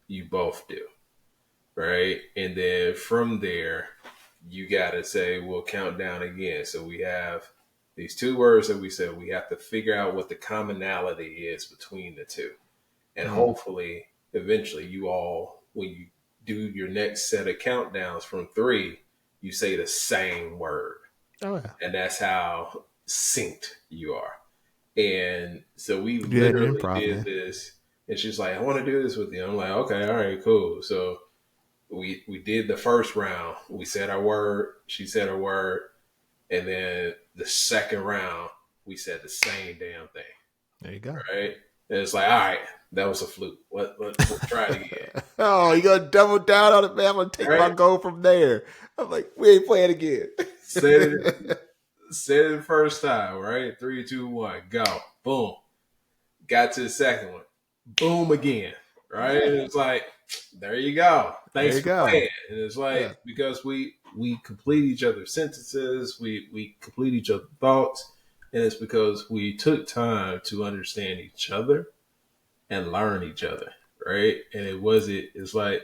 Speaker 2: You both do, right? And then from there, you got to say, we'll count down again. So we have these two words that we said we have to figure out what the commonality is between the two. And
Speaker 1: Mm-hmm.
Speaker 2: hopefully eventually you all, when you do your next set of countdowns from three, you say the same word.
Speaker 1: Oh yeah.
Speaker 2: And that's how synced you are. And so we
Speaker 1: You had an
Speaker 2: literally
Speaker 1: improv,
Speaker 2: did
Speaker 1: man.
Speaker 2: this. And she's like, I want to do this with you. I'm like, okay, all right, cool. So we did the first round. We said our word. She said her word. And then the second round, we said the same damn thing.
Speaker 1: There you go.
Speaker 2: Right? And it's like, all right, that was a fluke. We'll try it again.
Speaker 1: Oh, you gonna double down on it, man? I'm gonna take my
Speaker 2: Right?
Speaker 1: goal from there. I'm like, we ain't playing again.
Speaker 2: Said it, said it the first time, right? Three, two, one, go. Boom. Got to the second one. Boom again. Right? And
Speaker 1: Yeah.
Speaker 2: it's like, there you go.
Speaker 1: There
Speaker 2: Thanks
Speaker 1: you
Speaker 2: for
Speaker 1: go.
Speaker 2: playing. And it's like,
Speaker 1: Yeah.
Speaker 2: because we complete each other's sentences, we complete each other's thoughts, and it's because we took time to understand each other and learn each other, right? And it's like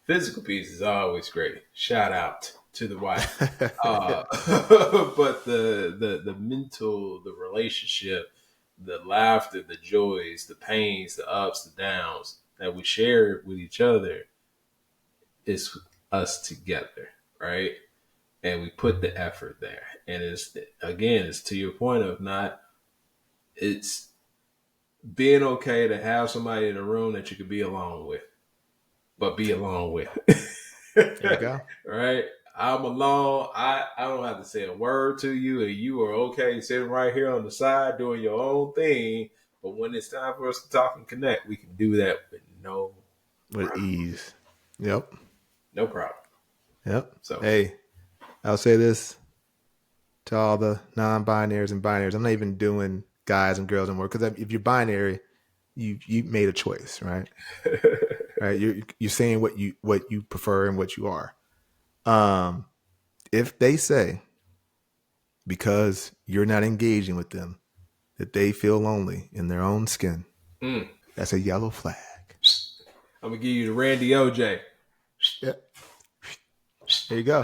Speaker 2: physical piece is always great. Shout out to the wife. But the mental, the relationship, the laughter, the joys, the pains, the ups, the downs that we share with each other is us together, right? And we put the effort there. And it's to your point of not, it's being okay to have somebody in a room that you could be alone with, but be alone with.
Speaker 1: There you go.
Speaker 2: Right? I'm alone. I don't have to say a word to you, and you are okay sitting right here on the side doing your own thing. But when it's time for us to talk and connect, we can do that with
Speaker 1: With ease. Yep.
Speaker 2: no problem.
Speaker 1: Yep.
Speaker 2: So
Speaker 1: Hey, I'll say this to all the non-binaries and binaries. I'm not even doing guys and girls anymore because if you're binary, you made a choice, right? Right. You're saying what you prefer and what you are. Um, if they say because you're not engaging with them that they feel lonely in their own skin,
Speaker 2: mm,
Speaker 1: that's a yellow flag.
Speaker 2: I'm gonna give you the Randy OJ.
Speaker 1: Yep. There you go.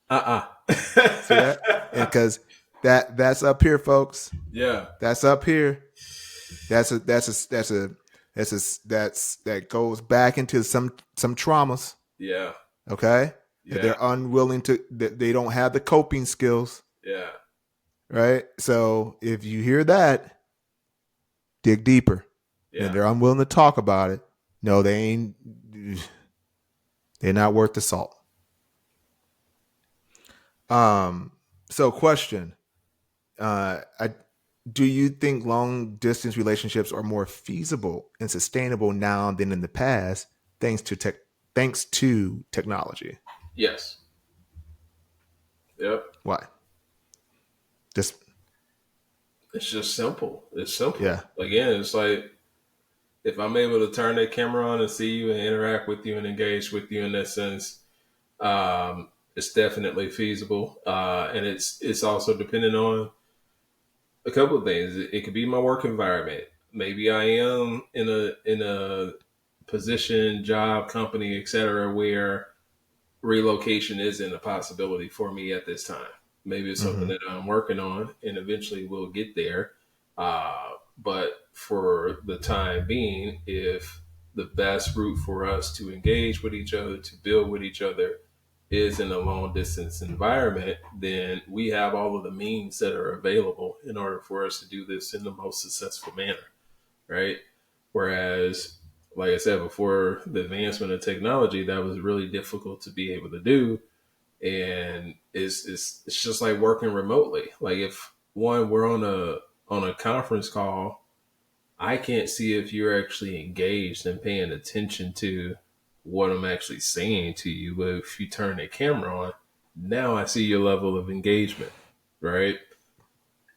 Speaker 2: Uh
Speaker 1: See that? And because that's up here, folks.
Speaker 2: yeah,
Speaker 1: That's up here. That goes back into some traumas.
Speaker 2: yeah,
Speaker 1: Okay, that
Speaker 2: yeah,
Speaker 1: they're unwilling to, that they don't have the coping skills.
Speaker 2: yeah,
Speaker 1: Right. So if you hear that, dig deeper. And
Speaker 2: yeah.
Speaker 1: they're unwilling to talk about it. No, they ain't. They're not worth the salt. Um. So, question: I do you think long distance relationships are more feasible and sustainable now than in the past, thanks to technology?
Speaker 2: Yes. Yep.
Speaker 1: Why? Just
Speaker 2: It's just simple. It's simple.
Speaker 1: yeah.
Speaker 2: Again, it's like if I'm able to turn that camera on and see you and interact with you and engage with you in that sense, it's definitely feasible. And it's also dependent on a couple of things. It could be my work environment. Maybe I am in a position, job, company, etc., where relocation isn't a possibility for me at this time. Maybe it's something
Speaker 1: Mm-hmm.
Speaker 2: that I'm working on, and eventually we'll get there. But for the time being, if the best route for us to engage with each other, to build with each other, is in a long distance environment, then we have all of the means that are available in order for us to do this in the most successful manner, right? Whereas, like I said, before the advancement of technology, that was really difficult to be able to do. And it's just like working remotely. Like if we're on a conference call, I can't see if you're actually engaged and paying attention to what I'm actually saying to you. But if you turn the camera on, now I see your level of engagement, right?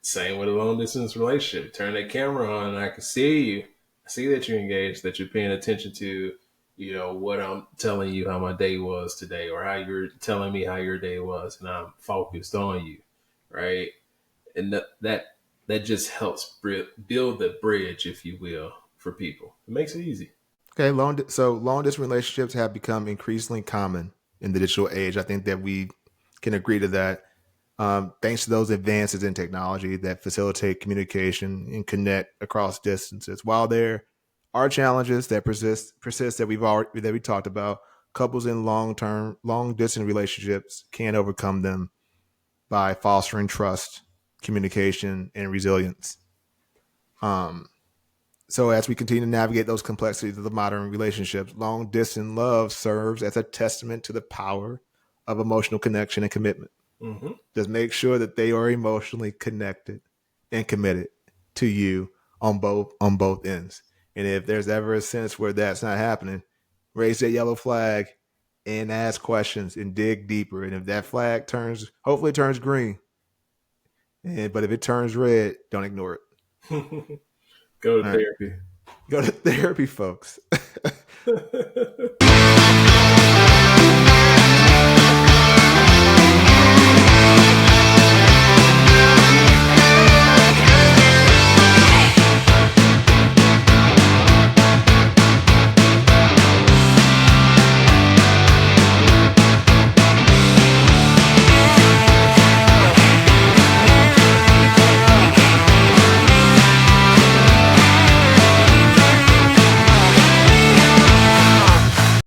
Speaker 2: Same with a long distance relationship. Turn that camera on and I can see you. I see that you're engaged, that you're paying attention to, what I'm telling you how my day was today, or how you're telling me how your day was, and I'm focused on you, right? And that just helps build the bridge, if you will, for people. It makes it easy.
Speaker 1: Okay. Long distance relationships have become increasingly common in the digital age. I think that we can agree to that. Thanks to those advances in technology that facilitate communication and connect across distances. While there are challenges that persist that we talked about. Couples in long distance relationships can't overcome them by fostering trust, communication, and resilience. Um, so as we continue to navigate those complexities of the modern relationships, long distance love serves as a testament to the power of emotional connection and commitment.
Speaker 2: Mm-hmm.
Speaker 1: Just make sure that they are emotionally connected and committed to you on both ends. And if there's ever a sense where that's not happening, raise that yellow flag and ask questions and dig deeper. And if that flag hopefully it turns green. But if it turns red, don't ignore it.
Speaker 2: Go to
Speaker 1: All right.
Speaker 2: therapy.
Speaker 1: Go to therapy, folks.